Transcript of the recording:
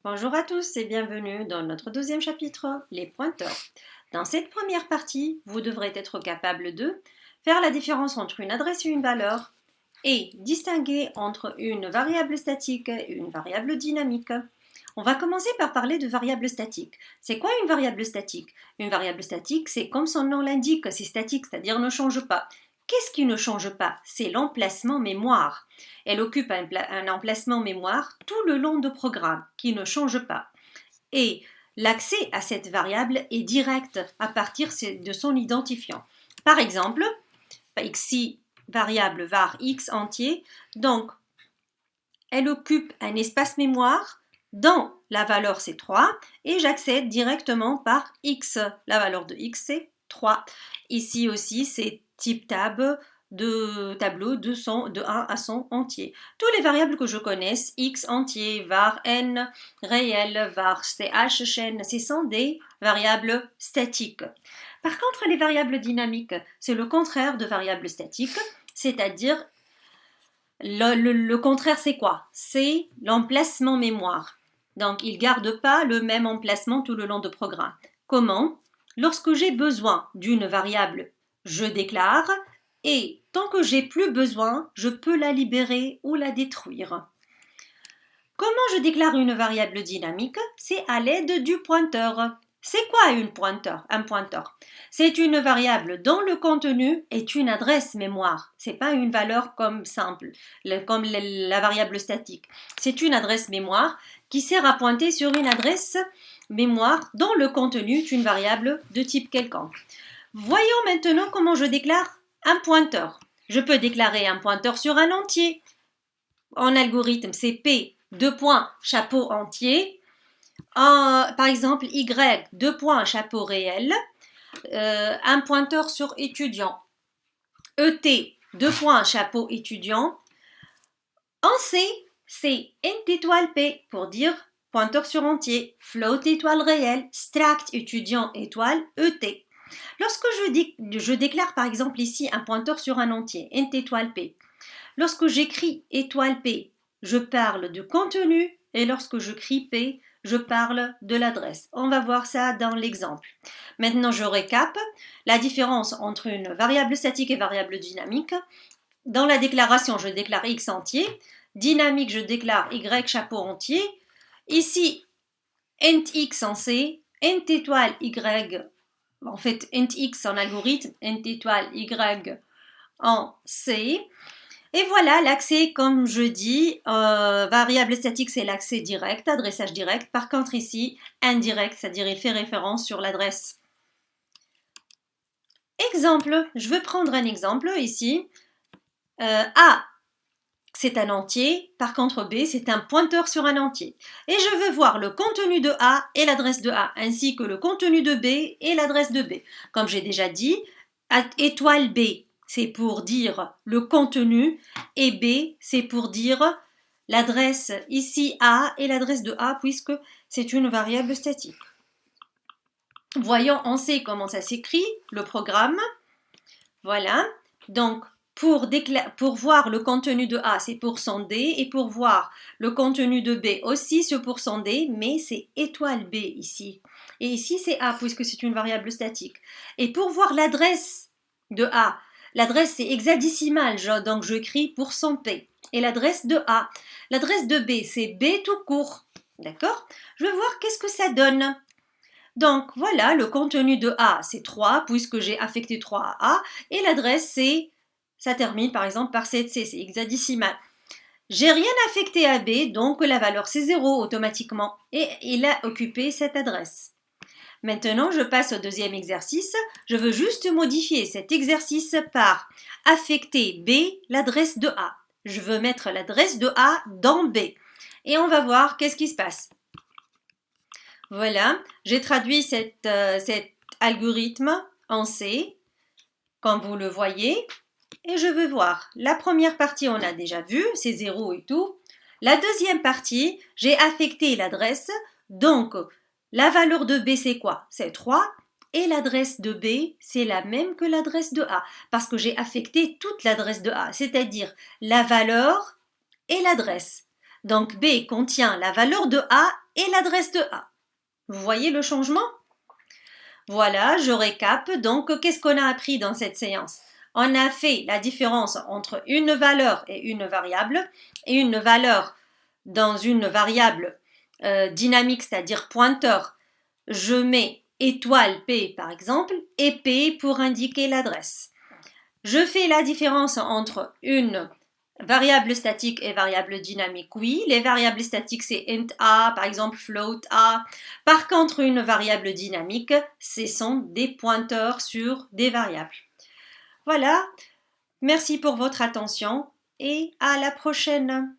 Bonjour à tous et bienvenue dans notre deuxième chapitre, les pointeurs. Dans cette première partie, vous devrez être capable de faire la différence entre une adresse et une valeur et distinguer entre une variable statique et une variable dynamique. On va commencer par parler de variable statique. C'est quoi une variable statique? Une variable statique, c'est comme son nom l'indique, c'est statique, c'est-à-dire ne change pas. Qu'est-ce qui ne change pas? C'est l'emplacement mémoire. Elle occupe un emplacement mémoire tout le long du programme qui ne change pas. Et l'accès à cette variable est direct à partir de son identifiant. Par exemple, ici, variable var x entier, donc elle occupe un espace mémoire dont la valeur c'est 3 et j'accède directement par x. La valeur de x c'est 3. Ici aussi c'est type tab de tableau de 1 à son entier. Toutes les variables que je connaisse, x entier, var n réel, var ch chaîne, ce sont des variables statiques. Par contre, les variables dynamiques, c'est le contraire de variables statiques, c'est-à-dire le contraire, c'est quoi? C'est l'emplacement mémoire. Donc, il ne garde pas le même emplacement tout le long du programme. Comment? Lorsque j'ai besoin d'une variable, je déclare et tant que j'ai plus besoin, je peux la libérer ou la détruire. Comment je déclare une variable dynamique? C'est à l'aide du pointeur. C'est quoi un pointeur? C'est une variable dont le contenu est une adresse mémoire. Ce n'est pas une valeur comme simple, comme la variable statique. C'est une adresse mémoire qui sert à pointer sur une adresse mémoire dont le contenu est une variable de type quelconque. Voyons maintenant comment je déclare un pointeur. Je peux déclarer un pointeur sur un entier. En algorithme, c'est P, deux points, chapeau entier. Par exemple, Y, deux points, chapeau réel. Un pointeur sur étudiant. ET, deux points, chapeau étudiant. En C, c'est int étoile P pour dire pointeur sur entier. Float étoile réel. Stract étudiant étoile ET. Lorsque je déclare par exemple ici un pointeur sur un entier, int étoile P. Lorsque j'écris étoile P, je parle de contenu et lorsque je crie P, je parle de l'adresse. On va voir ça dans l'exemple. Maintenant, je récap la différence entre une variable statique et variable dynamique. Dans la déclaration, je déclare x entier. Dynamique, je déclare y chapeau entier. Ici, int x en C, int étoile y, en fait, int x en algorithme, int étoile y en C. Et voilà, l'accès, comme je dis, variable statique, c'est l'accès direct, adressage direct. Par contre, ici, indirect, c'est-à-dire il fait référence sur l'adresse. Exemple, je veux prendre un exemple ici. A, c'est un entier. Par contre, B, c'est un pointeur sur un entier. Et je veux voir le contenu de A et l'adresse de A, ainsi que le contenu de B et l'adresse de B. Comme j'ai déjà dit, étoile B, c'est pour dire le contenu et B, c'est pour dire l'adresse ici A et l'adresse de A puisque c'est une variable statique. Voyons, on sait comment ça s'écrit, le programme. Voilà, donc pour voir le contenu de A, c'est %D et pour voir le contenu de B aussi, c'est %D, mais c'est étoile B ici. Et ici, c'est A puisque c'est une variable statique. Et pour voir l'adresse de A, l'adresse c'est hexadécimal, donc je écris %P. Et l'adresse de A, l'adresse de B, c'est B tout court. D'accord? Je vais voir qu'est-ce que ça donne. Donc voilà, le contenu de A, c'est 3 puisque j'ai affecté 3 à A. Et l'adresse, ça termine par exemple par 7C, c'est hexadécimal. J'ai rien affecté à B, donc la valeur c'est 0 automatiquement. Et il a occupé cette adresse. Maintenant, je passe au deuxième exercice. Je veux juste modifier cet exercice par affecter B, l'adresse de A. Je veux mettre l'adresse de A dans B. Et on va voir qu'est-ce qui se passe. Voilà, j'ai traduit cet algorithme en C, comme vous le voyez. Et je veux voir. La première partie, on a déjà vu, c'est 0 et tout. La deuxième partie, j'ai affecté l'adresse. Donc, la valeur de B, c'est quoi? C'est 3. Et l'adresse de B, c'est la même que l'adresse de A. Parce que j'ai affecté toute l'adresse de A, c'est-à-dire la valeur et l'adresse. Donc, B contient la valeur de A et l'adresse de A. Vous voyez le changement? Voilà, je récap. Donc, qu'est-ce qu'on a appris dans cette séance? On a fait la différence entre une valeur et une variable, et une valeur dans une variable dynamique, c'est-à-dire pointeur. Je mets étoile P par exemple, et P pour indiquer l'adresse. Je fais la différence entre une variable statique et variable dynamique, oui. Les variables statiques, c'est int a, par exemple float a. Par contre, une variable dynamique, ce sont des pointeurs sur des variables. Voilà, merci pour votre attention et à la prochaine.